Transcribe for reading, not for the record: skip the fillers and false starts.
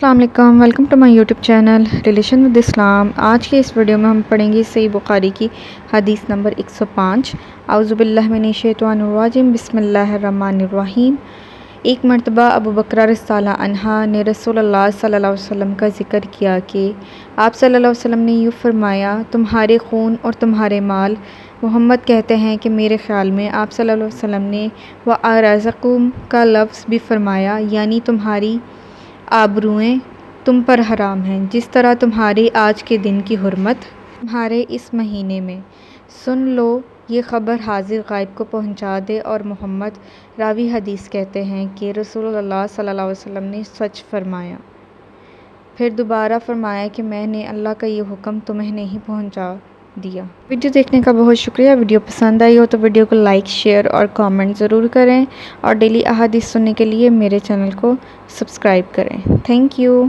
السلام علیکم، welcome to my YouTube channel relation with Islam. آج کے اس ویڈیو میں ہم پڑھیں گے صحیح بخاری کی حدیث نمبر 105۔ اعوذ باللہ من الشیطان الرجیم، بسم اللہ الرحمن الرحیم۔ ایک مرتبہ ابو بکر رضی اللہ عنہ نے رسول اللہ صلی اللہ علیہ وسلم کا ذکر کیا کہ آپ صلی اللہ علیہ وسلم نے یوں فرمایا، تمہارے خون اور تمہارے مال۔ محمد کہتے ہیں کہ میرے خیال میں آپ صلی اللہ علیہ وسلم نے وَأَعْرَضَكُمْ کا لفظ بھی فرمایا، یعنی تمہاری آبروئیں تم پر حرام ہیں، جس طرح تمہارے آج کے دن کی حرمت تمہارے اس مہینے میں۔ سن لو، یہ خبر حاضر غائب کو پہنچا دے۔ اور محمد راوی حدیث کہتے ہیں کہ رسول اللہ صلی اللہ علیہ وسلم نے سچ فرمایا۔ پھر دوبارہ فرمایا کہ میں نے اللہ کا یہ حکم تمہیں نہیں پہنچا دیا۔ ویڈیو دیکھنے کا بہت شکریہ۔ ویڈیو پسند آئی ہو تو ویڈیو کو لائک، شیئر اور کامنٹ ضرور کریں، اور ڈیلی احادیث سننے کے لیے میرے چینل کو سبسکرائب کریں۔ Thank you.